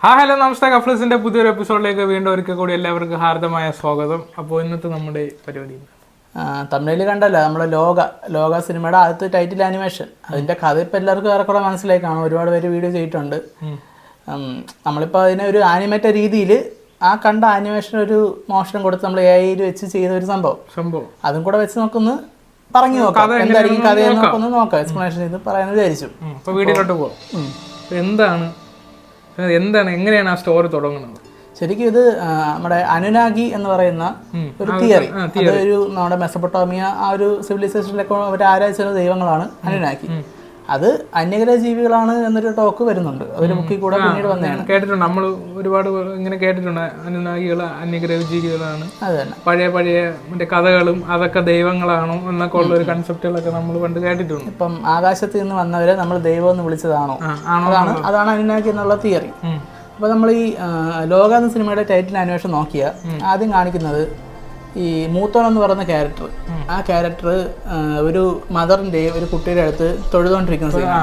Hello നമസ്തേ. കഫ്ലസിന്റെ പുതിയൊരു എപ്പിസോഡിലേക്ക് വീണ്ടും ഒരിക്കൽ കൂടി എല്ലാവർക്കും ഹാർദമായ സ്വാഗതം. അപ്പോൾ ഇന്നത്തെ നമ്മുടെ പരിപാടി തമിഴിൽ കണ്ടല്ലോ നമ്മുടെ ലോക സിനിമയുടെ ആദ്യത്തെ ടൈറ്റിൽ ആനിമേഷൻ. അതിന്റെ കഥ ഇപ്പം എല്ലാവർക്കും ഏറെക്കുറെ മനസ്സിലായി കാണും. ഒരുപാട് പേര് വീഡിയോ ചെയ്തിട്ടുണ്ട്. നമ്മളിപ്പോൾ അതിനെ ഒരു ആനിമേറ്റഡ് രീതിയിൽ ആ കണ്ട ആനിമേഷൻ ഒരു മോഷൻ കൊടുത്ത് നമ്മൾ AI വെച്ച് ചെയ്ത ഒരു സംഭവം അതും കൂടെ വെച്ച് നോക്കുന്നു പറഞ്ഞു നോക്കാം. എന്തായിരിക്കും കഥയെന്ന് നോക്കാം. എക്സ്പ്ലനേഷൻ ചെയ്ത് പറയാമെന്ന് വിചാരിച്ചു. വീഡിയോയിലോട്ട് പോകാം. എന്താണ് എങ്ങനെയാണ് ആ സ്റ്റോറി തുടങ്ങുന്നത്? ശരിക്കും ഇത് നമ്മുടെ അനുനാഗി എന്ന് പറയുന്ന ഒരു തിയറി. അതൊരു നമ്മുടെ മെസപ്പൊട്ടോമിയ ആ ഒരു സിവിലൈസേഷനിലൊക്കെ അവർ ആരാധിച്ച ദൈവങ്ങളാണ് അനുനാഗി. അത് അന്യഗ്രഹ ജീവികളാണ് എന്നൊരു ടോക്ക് വരുന്നുണ്ട്. ഒരു ബുക്കിൽ കൂടെ പിന്നീട് വന്നതാണ്. കേട്ടിട്ടുണ്ട്, നമ്മൾ ഒരുപാട് ഇങ്ങനെ കേട്ടിട്ടുണ്ട്. അനുനാഗികൾ അന്യഗ്രഹ ജീവികളാണ്, പഴയ മറ്റേ കഥകളും അതൊക്കെ ദൈവങ്ങളാണോ എന്നൊക്കെ ഉള്ള ഒരു കൺസെപ്റ്റുകളൊക്കെ നമ്മൾ പണ്ട് കേട്ടിട്ടുണ്ട്. ഇപ്പം ആകാശത്ത് നിന്ന് വന്നവരെ നമ്മൾ ദൈവം എന്ന് വിളിച്ചതാണോ, അതാണ് അനുനാഗി എന്നുള്ള തിയറി. അപ്പോൾ നമ്മൾ ഈ ലോക എന്ന സിനിമയുടെ ടൈറ്റിൽ ആനിമേഷൻ നോക്കിയാൽ ആദ്യം കാണിക്കുന്നത് ഈ മൂത്തോൻ എന്ന് പറയുന്ന ക്യാരക്ടർ. ആ ക്യാരക്ടർ ഒരു മദറിൻ്റെയും ഒരു കുട്ടിയുടെ അടുത്ത് തൊഴുതുകൊണ്ടിരിക്കുന്ന സിനിമ.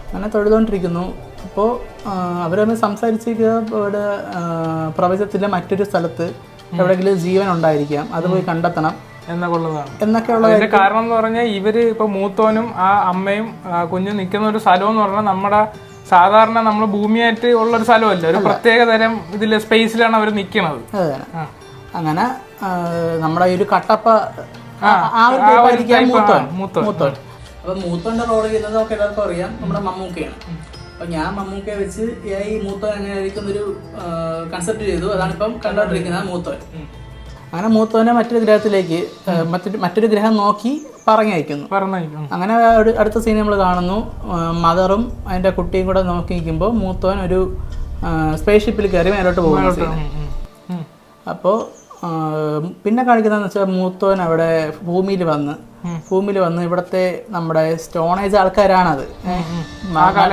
അങ്ങനെ തൊഴുതുകൊണ്ടിരിക്കുന്നു. അപ്പോൾ അവർ തമ്മിൽ സംസാരിച്ചിരിക്കുക ഇവിടെ പ്രപഞ്ചത്തിലെ മറ്റൊരു സ്ഥലത്ത് എവിടെയെങ്കിലും ജീവൻ ഉണ്ടായിരിക്കാം, അത് പോയി കണ്ടെത്തണം എന്നൊക്കെയുള്ള കാരണം എന്ന് പറഞ്ഞാൽ ഇവര് ഇപ്പൊ മൂത്തോനും ആ അമ്മയും കുഞ്ഞും നിൽക്കുന്ന ഒരു സ്ഥലം എന്ന് പറഞ്ഞാൽ നമ്മുടെ സാധാരണ നമ്മൾ ഭൂമിയായിട്ട് ഉള്ളൊരു സ്ഥലമല്ല, ഒരു പ്രത്യേക തരം ഇതിലെ സ്പേസിലാണ് അവർ നിൽക്കുന്നത്. അങ്ങനെ നമ്മുടെ ഈ ഒരു കട്ടപ്പ മൂത്തോൻ. അപ്പൊ മൂത്തോന്റെ റോൾ ചെയ്യുന്നത് നമുക്ക് എല്ലാവർക്കും അറിയാം, നമ്മുടെ മമ്മൂക്കയാണ്. അപ്പൊ ഞാൻ മമ്മൂക്കയെ വെച്ച് ഈ മൂത്തോൻ എങ്ങനെയായിരിക്കും ഒരു കൺസെപ്റ്റ് ചെയ്തു. അതാണ് ഇപ്പം കണ്ടോണ്ടിരിക്കുന്നത് മൂത്തോൻ. അങ്ങനെ മൂത്തോനെ മറ്റൊരു ഗ്രഹത്തിലേക്ക് മറ്റൊരു ഗ്രഹം നോക്കി പറഞ്ഞയക്കുന്നു. അങ്ങനെ അടുത്ത സീൻ നമ്മൾ കാണുന്നു. മദറും അതിന്റെ കുട്ടിയും കൂടെ നോക്കി നിൽക്കുമ്പോൾ മൂത്തോൻ ഒരു സ്പേസ് ഷിപ്പിൽ കയറി മേലോട്ട് പോകുന്ന സീൻ. അപ്പോൾ പിന്നെ കാണിക്കുന്നതെന്ന് വെച്ചാൽ മൂത്തോൻ അവിടെ ഭൂമിയിൽ വന്ന് ഇവിടുത്തെ നമ്മുടെ സ്റ്റോണേജ് ആൾക്കാരാണത്.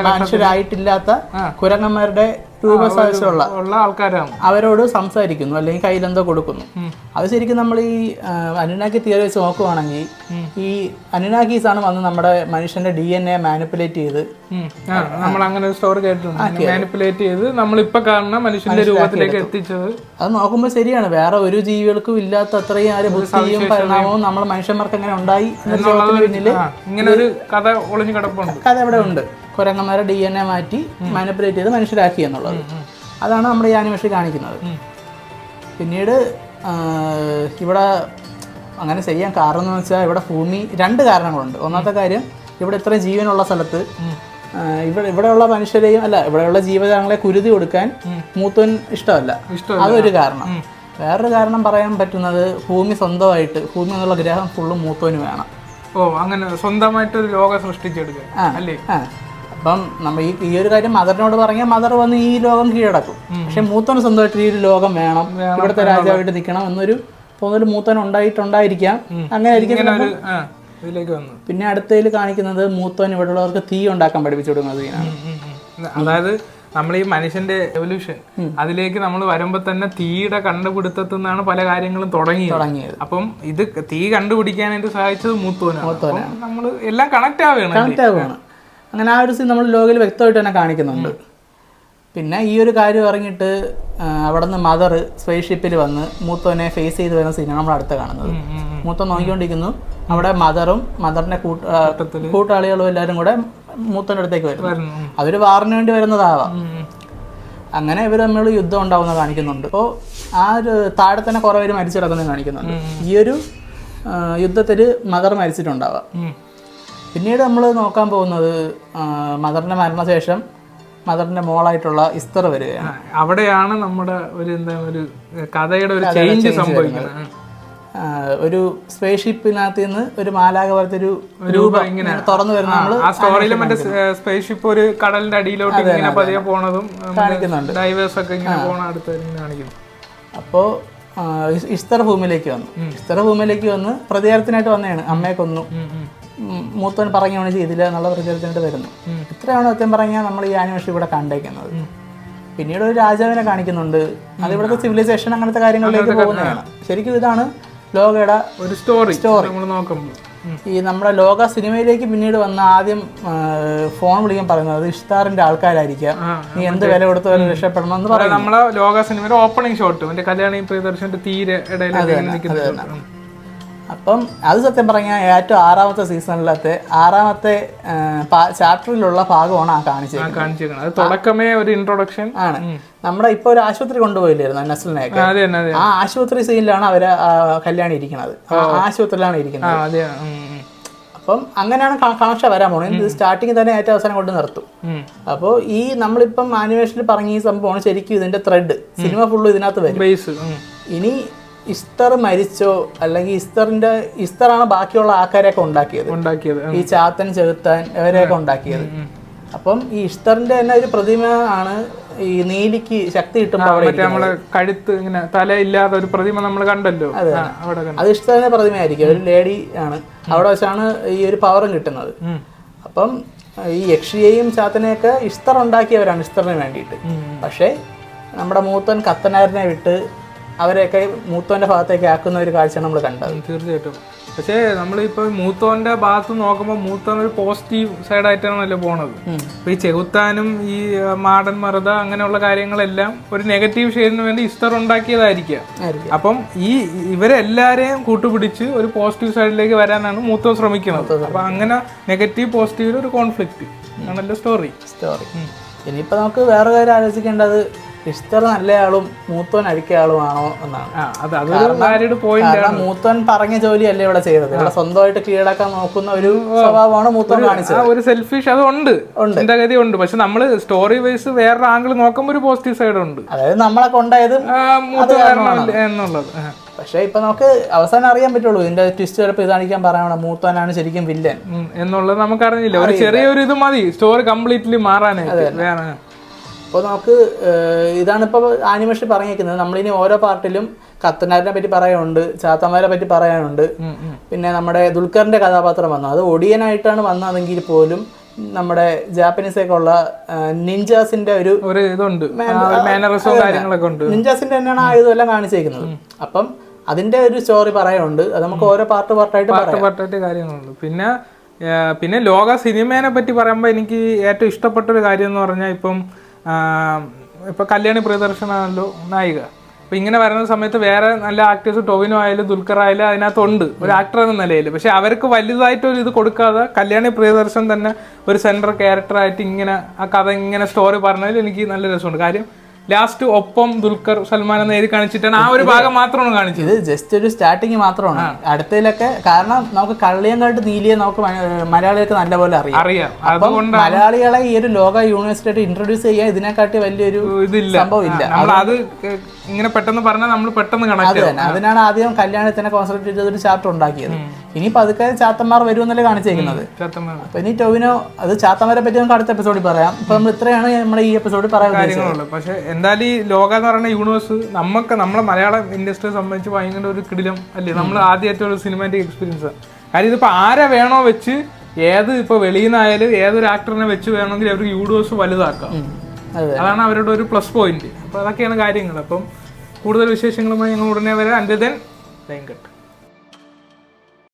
മനുഷ്യരായിട്ടില്ലാത്ത കുരങ്ങന്മാരുടെ രൂപസാദൃശ്യമുള്ള ആൾക്കാരാണ്. അവരോട് സംസാരിക്കുന്നു, അല്ലെങ്കിൽ കയ്യിലെന്തോ കൊടുക്കുന്നു. അത് ശരിക്കും നമ്മൾ ഈ അനുനാഗി തിയറി വെച്ച് നോക്കുവാണെങ്കിൽ ഈ അനുനാഗീസ് ആണ് വന്ന് നമ്മുടെ മനുഷ്യന്റെ DNA മാനിപ്പുലേറ്റ് ചെയ്ത് നമ്മൾ അങ്ങനെ ഒരു സ്റ്റോറി കേട്ടിട്ടുണ്ട്. മാനിപ്പുലേറ്റ് ചെയ്ത് നമ്മളിപ്പോ കാണുന്ന മനുഷ്യന്റെ രൂപത്തിലേക്ക് എത്തിച്ചത്. അത് നോക്കുമ്പോൾ ശരിയാണ്. വേറെ ഒരു ജീവികൾക്കും ഇല്ലാത്ത അത്രയും ആ ഒരു ബുദ്ധിയും പരിണാമവും നമ്മൾ മനുഷ്യന്മാർക്ക് എങ്ങനെ ഉണ്ടായി പിന്നില് ഇങ്ങനെ ഒരു കഥ ഒളിഞ്ഞു കിടപ്പുണ്ട്. കഥ ഇവിടെ ഉണ്ട്. കുരങ്ങന്മാരെ DNA മാറ്റി മാനിപ്പുലേറ്റ് ചെയ്ത് മനുഷ്യരാക്കി എന്നുള്ളത്. അതാണ് നമ്മുടെ ഈ ആനിമേഷൻ കാണിക്കുന്നത്. പിന്നീട് ഇവിടെ അങ്ങനെ ചെയ്യാൻ കാരണം എന്ന് വെച്ചാൽ ഇവിടെ ഭൂമി രണ്ട് കാരണങ്ങളുണ്ട്. ഒന്നാമത്തെ കാര്യം, ഇവിടെ ഇത്രയും ജീവനുള്ള സ്ഥലത്ത് ഇവിടെയുള്ള മനുഷ്യരെയും ഇവിടെയുള്ള ജീവജാലങ്ങളെ കുരുതി കൊടുക്കാൻ മൂത്തോൻ ഇഷ്ടമല്ല. അതൊരു കാരണം. വേറൊരു കാരണം പറയാൻ പറ്റുന്നത്, ഭൂമി എന്നുള്ള ഗ്രഹം ഫുള്ളും മൂത്തോന് വേണം. അങ്ങനെ സ്വന്തമായിട്ടൊരു ലോകം സൃഷ്ടിച്ചെടുക്കുക അല്ലേ? അപ്പം നമ്മൾ ഈ ഒരു കാര്യം മദറിനോട് പറഞ്ഞാൽ മദർ വന്ന് ഈ ലോകം കീഴടക്കും. പക്ഷെ മൂത്തോന് സ്വന്തമായിട്ട് ഈ ഒരു ലോകം വേണം, ഇവിടുത്തെ രാജാവായിട്ട് നിൽക്കണം എന്നൊരു തോന്നൽ മൂത്തോൻ ഉണ്ടായിട്ടുണ്ടായിരിക്കാം. അങ്ങനെ ആയിരിക്കും. പിന്നെ അടുത്തതിൽ കാണിക്കുന്നത് മൂത്തോൻ ഇവിടെയുള്ളവർക്ക് തീ ഉണ്ടാക്കാൻ പഠിപ്പിച്ചു കൊടുക്കുന്നത്. അതായത് നമ്മൾ ഈ മനുഷ്യന്റെ എവല്യൂഷൻ അതിലേക്ക് നമ്മൾ വരുമ്പോ തന്നെ തീയുടെ കണ്ടുപിടുത്തത്തിൽ നിന്നാണ് പല കാര്യങ്ങളും തുടങ്ങിയത്. അപ്പം ഇത് തീ കണ്ടുപിടിക്കാനായിട്ട് സഹായിച്ചത് മൂത്തോനാണ്. നമ്മൾ എല്ലാം കണക്ട് ആവുകയാണ്. അങ്ങനെ ആ ഒരു സീൻ നമ്മൾ ലോകയിൽ വ്യക്തമായിട്ട് തന്നെ കാണിക്കുന്നുണ്ട്. പിന്നെ ഈ ഒരു കാര്യം ഇറങ്ങിയിട്ട് അവിടെ നിന്ന് മദർ സ്പേസ് ഷിപ്പിൽ വന്ന് മൂത്തോനെ ഫേസ് ചെയ്ത് വരുന്ന സീനാണ് നമ്മൾ അടുത്ത് കാണുന്നത്. മൂത്തോൻ നോക്കിക്കൊണ്ടിരിക്കുന്നു. അവിടെ മദറിന്റെ കൂട്ടാളികളും എല്ലാവരും കൂടെ മൂത്തോന്റെ അടുത്തേക്ക് വരും. അതൊരു വാറിന് വേണ്ടി വരുന്നതാവാം. അങ്ങനെ ഇവർ തമ്മിൽ യുദ്ധം ഉണ്ടാവുന്ന കാണിക്കുന്നുണ്ട്. അപ്പോൾ ആ ഒരു താഴെ തന്നെ കുറേ പേര് മരിച്ചു കിടക്കുന്നത് കാണിക്കുന്നുണ്ട്. ഈ ഒരു യുദ്ധത്തിൽ മദർ മരിച്ചിട്ടുണ്ടാവാം. പിന്നീട് നമ്മൾ നോക്കാൻ പോകുന്നത് മദറിന്റെ മരണശേഷം മദറിന്റെ മോളായിട്ടുള്ള ഇസ്തർ വരികയാണ്. അവിടെയാണ് നമ്മുടെ ഒരു കഥയുടെ ഒരു ചേഞ്ച് സംഭവിക്കുന്നത്. ഒരു സ്പേസ് ഷിപ്പിനകത്ത് നിന്ന് ഒരു മാലാഖ പോലത്തെ ഒരു രൂപം ഇങ്ങനെ തുറന്നു വരുന്ന ആ സ്റ്റോറിയിൽ മറ്റേ സ്പേസ് ഷിപ്പ് ഒരു കടലിന്റെ അടിയിലോട്ട് ഇങ്ങനെ പതിയെ പോണതും കാണിക്കുന്നുണ്ട്. ഡൈവേഴ്സ് ഒക്കെ ഇങ്ങനെ പോണ അടുത്ത് കാണിക്കുന്നു. അപ്പോൾ ഇസ്തർ ഭൂമിയിലേക്ക് വന്ന് പ്രതികാരത്തിനായിട്ട് വന്നതാണ്. അമ്മയെ കൊന്നു, മൂത്തോൻ പറഞ്ഞവണ് ചെയ്തില്ല എന്നുള്ള പ്രതികാരത്തിനായിട്ട് വരുന്നു. ഇത്രയാണ് സത്യം പറഞ്ഞാൽ നമ്മൾ ഈ ആനിമേഷൻ ഇവിടെ കണ്ടേക്കുന്നത്. പിന്നീട് ഒരു രാജാവിനെ കാണിക്കുന്നുണ്ട്. അത് ഇവിടുത്തെ സിവിലൈസേഷൻ അങ്ങനത്തെ കാര്യങ്ങളിലേക്ക് പോകുന്നതാണ്. ശരിക്കും ഇതാണ് ലോകയുടെ ഒരു സ്റ്റോറി നമ്മൾ നോക്കുമ്പോൾ. ഈ നമ്മുടെ ലോക സിനിമയിലേക്ക് പിന്നീട് വന്ന ആദ്യം ഫോൺ വിളിക്കാൻ പറയുന്നത് ഇഷ്താറിന്റെ ആൾക്കാരായിരിക്കാം, നീ എന്ത് വില കൊടുത്ത് വരെ രക്ഷപ്പെടണം എന്ന് പറയുന്നത്. നമ്മളെ ലോക സിനിമയുടെ ഓപ്പണിംഗ് ഷോട്ട് മറ്റേ കല്യാണി പ്രിയദർശന്റെ തീരെ ഇടയിൽ. അപ്പം അത് സത്യം പറഞ്ഞാൽ ഏറ്റവും 6ാമത്തെ സീസണിലത്തെ 6ാമത്തെ ചാപ്റ്ററിലുള്ള ഭാഗമാണ് കാണിച്ചേക്കുന്നത്. അത് തുടക്കമേ ഒരു ഇൻട്രൊഡക്ഷൻ ആണ്. നമ്മുടെ ഇപ്പൊ ഒരു ആശുപത്രി കൊണ്ടുപോയില്ലായിരുന്നു നസ്ലിനെയൊക്കെ, ആ ആശുപത്രി സീനിലാണ് അവര് കല്യാണി ഇരിക്കുന്നത്, ആശുപത്രിയിലാണ് ഇരിക്കുന്നത്. അപ്പം അങ്ങനെയാണ് കാഴ്ച വരാൻ പോകുന്നത്. സ്റ്റാർട്ടിങ് തന്നെ ഏറ്റവും അവസാനം കൊണ്ട് നിർത്തും. അപ്പോൾ ഈ നമ്മളിപ്പം ആനിമേഷനിൽ പറഞ്ഞ ഈ സംഭവമാണ് ശരിക്കും ഇതിന്റെ ത്രെഡ്. സിനിമ ഫുള്ള് ഇതിനകത്ത് വരും. ഇനി ഇസ്തർ മരിച്ചോ, അല്ലെങ്കിൽ ഇസ്തറാണ് ബാക്കിയുള്ള ആൾക്കാരെയൊക്കെ ഉണ്ടാക്കിയത്, ഈ ചാത്തൻ ചെകുത്താൻ ഇവരെയൊക്കെ ഉണ്ടാക്കിയത്. അപ്പം ഈ ഇസ്തറിന്റെ തന്നെ ഒരു പ്രതിമ ആണ് ഈ നീലിക്ക് ശക്തി കിട്ടുമ്പോൾ നമ്മളെ കഴുത്ത് ഇങ്ങനെ തലയില്ലാത്ത ഒരു പ്രതിമ നമ്മൾ കണ്ടല്ലോ, അത് ഇസ്തറിന്റെ പ്രതിമയായിരിക്കും, ഒരു ലേഡി ആണ്. അവിടെ വെച്ചാണ് ഈ ഒരു പവറും കിട്ടുന്നത്. അപ്പം ഈ യക്ഷിയെയും ചാത്തനെയൊക്കെ ഇസ്തർ ഉണ്ടാക്കിയവരാണ് ഇസ്തറിന് വേണ്ടിയിട്ട്. പക്ഷേ നമ്മുടെ മൂത്തൻ കത്തനാരനെ വിട്ട് അവരെയൊക്കെ മൂത്തോന്റെ ഭാഗത്തേക്ക് ആക്കുന്ന ഒരു കാഴ്ചയാണ് നമ്മൾ കണ്ടത്. തീർച്ചയായിട്ടും. പക്ഷേ നമ്മളിപ്പോ മൂത്തോന്റെ ഭാഗത്ത് നോക്കുമ്പോൾ മൂത്തോൻ ഒരു പോസിറ്റീവ് സൈഡായിട്ടാണല്ലോ പോണത്. അപ്പൊ ഈ ചെകുത്താനും ഈ മാടൻ മറുത അങ്ങനെയുള്ള കാര്യങ്ങളെല്ലാം ഒരു നെഗറ്റീവ് ഷെയ്ഡിന് വേണ്ടി ഇസ്തർ ഉണ്ടാക്കിയതായിരിക്കാം. അപ്പം ഈ ഇവരെല്ലാരെയും കൂട്ടുപിടിച്ച് ഒരു പോസിറ്റീവ് സൈഡിലേക്ക് വരാനാണ് മൂത്തോൻ ശ്രമിക്കുന്നത്. അപ്പൊ അങ്ങനെ നെഗറ്റീവ് പോസിറ്റീവിൽ ഒരു കോൺഫ്ലിക്റ്റ് ആണല്ലോ സ്റ്റോറി. ഇനിയിപ്പോ നമുക്ക് വേറെ കാര്യം ആലോചിക്കേണ്ടത് ഇസ്തർ നല്ലയാളും മൂത്തോൻ അഴിക്കയാളുമാണോ എന്നാണ്. കാരണം മൂത്തോൻ പറഞ്ഞ ജോലിയല്ലേ ഇവിടെ ചെയ്തത്, ഇവിടെ സ്വന്തമായിട്ട് കീഴടക്കാൻ നോക്കുന്ന ഒരു സ്വഭാവമാണ് മൂത്തോൻ കാണിച്ചത്. ഒരു സെൽഫിഷ് അത് ഉണ്ട്, ചിന്താഗതി ഉണ്ട്. പക്ഷെ നമ്മള് സ്റ്റോറി വൈസ് വേറൊരു ആംഗിൾ നോക്കുമ്പോൾ ഒരു പോസിറ്റീവ് സൈഡ് ഉണ്ട്. അതായത് നമ്മളെ കൊണ്ടായത് എന്നുള്ളത്. പക്ഷെ ഇപ്പൊ നമുക്ക് അവസാനം അറിയാൻ പറ്റുള്ളൂ ഇതിന്റെ ട്വിസ്റ്റ്. ചിലപ്പോൾ ഇതാണിക്കാൻ പറയണം മൂത്തോനാണ് ശരിക്കും വില്ലൻ എന്നുള്ളത് നമുക്കറിയില്ല. ഒരു ചെറിയൊരു ഇത് മതി സ്റ്റോറി കംപ്ലീറ്റ്ലി മാറാനായിട്ട്. അപ്പോൾ നമുക്ക് ഇതാണിപ്പോൾ ആനിമേഷൻ പറഞ്ഞേക്കുന്നത്. നമ്മളിനി ഓരോ പാർട്ടിലും കത്തനാരിനെ പറ്റി പറയാനുണ്ട്, ചാത്തന്മാരെ പറ്റി പറയാനുണ്ട്. പിന്നെ നമ്മുടെ ദുൽഖറിന്റെ കഥാപാത്രം വന്നു, അത് ഒടിയനായിട്ടാണ് വന്നതെങ്കിൽ പോലും നമ്മുടെ ജാപ്പനീസൊക്കെ ഉള്ള നിഞ്ചാസിന്റെ ഒരു ഇതുണ്ട്, നിഞ്ചാസിന്റെ തന്നെയാണ് ആ ഇതെല്ലാം കാണിച്ചേക്കുന്നത്. അപ്പം അതിന്റെ ഒരു സ്റ്റോറി പറയാനുണ്ട്. അത് നമുക്ക് ഓരോ പാർട്ടായിട്ട് കാര്യങ്ങളുണ്ട്. പിന്നെ ലോക സിനിമേനെ പറ്റി പറയുമ്പോൾ എനിക്ക് ഏറ്റവും ഇഷ്ടപ്പെട്ടൊരു കാര്യം എന്ന് പറഞ്ഞാൽ ഇപ്പൊ കല്യാണി പ്രിയദർശനാണല്ലോ നായിക. അപ്പൊ ഇങ്ങനെ വരുന്ന സമയത്ത് വേറെ നല്ല ആക്ടേഴ്സ് ടൊവിനോ ആയാലും ദുൽഖർ ആയാലും അതിനകത്തുണ്ട് ഒരു ആക്ടർ എന്ന നിലയിൽ. പക്ഷെ അവർക്ക് വലുതായിട്ടൊരു ഇത് കൊടുക്കാതെ കല്യാണി പ്രിയദർശൻ തന്നെ ഒരു സെൻട്രൽ ക്യാരക്ടറായിട്ട് ഇങ്ങനെ ആ കഥ ഇങ്ങനെ സ്റ്റോറി പറഞ്ഞതിൽ എനിക്ക് നല്ല രസമുണ്ട്. കാര്യം ലാസ്റ്റ് ഒപ്പം ദുൽഖർ സൽമാൻ എന്ന് എഴുതി കാണിച്ചിട്ടാണ് ആ ഒരു ഭാഗം മാത്രമാണ് കാണിച്ചത്. ഇത് ജസ്റ്റ് ഒരു സ്റ്റാർട്ടിങ് മാത്രമാണ്. അടുത്തതിലൊക്കെ കാരണം നമുക്ക് കള്ളിയങ്കാട്ട് നീലിയെ നമുക്ക് മലയാളികൾക്ക് നല്ലപോലെ അറിയാം. അതുകൊണ്ട് മലയാളികളെ ഈ ഒരു ലോക യൂണിവേഴ്സിറ്റി ഇൻട്രൊഡ്യൂസ് ചെയ്യാൻ ഇതിനെക്കാട്ടി വലിയൊരു സംഭവം ഇല്ല. അത് ഇങ്ങനെ പെട്ടെന്ന് പറഞ്ഞാൽ നമ്മൾ പെട്ടെന്ന് കണക്ട് ചെയ്യും. അതിനാണ് ആദ്യം കല്യാണത്തിനെ കോൺസെൻട്രേറ്റ് ചെയ്തൊരു ചാപ്റ്റർ ഉണ്ടാക്കിയത്. ഇനി പതുക്കെ ചാത്തന്മാർ വരുമെന്നല്ലേ കാണിച്ചേക്കുന്നത്. അപ്പൊ ഇനി ടൊവിനോ അത് ചാത്തന്മാരെ പറ്റി നമുക്ക് അടുത്ത എപ്പിസോഡിൽ പറയാം. ഇപ്പൊ നമ്മൾ ഇത്രയാണ് നമ്മുടെ ഈ എപ്പിസോഡിൽ പറയാൻ കാര്യങ്ങളുള്ളത്. പക്ഷെ എന്തായാലും ഈ ലോക എന്ന് പറയുന്ന യൂണിവേഴ്സ് നമ്മളെ മലയാളം ഇൻഡസ്ട്രിയെ സംബന്ധിച്ച് ഭയങ്കര ഒരു കിടിലം അല്ലേ. നമ്മൾ ആദ്യമായിട്ട് ഒരു സിനിമാറ്റിക് എക്സ്പീരിയൻസ്. കാര്യം ഇതിപ്പോ ആരെ വേണോ വെച്ച് ഏത് ഇപ്പൊ വെളിയിൽ നിന്നായാലും ഏതൊരു ആക്ടറിനെ വെച്ച് വേണമെങ്കിൽ അവർക്ക് യൂണിവേഴ്സ് വലുതാക്കാം. അതാണ് അവരുടെ ഒരു പ്ലസ് പോയിന്റ്. അപ്പൊ അതൊക്കെയാണ് കാര്യങ്ങൾ. അപ്പം കൂടുതൽ വിശേഷങ്ങളുമായി ഞങ്ങൾ ഉടനെ വരാം. Until then line cut.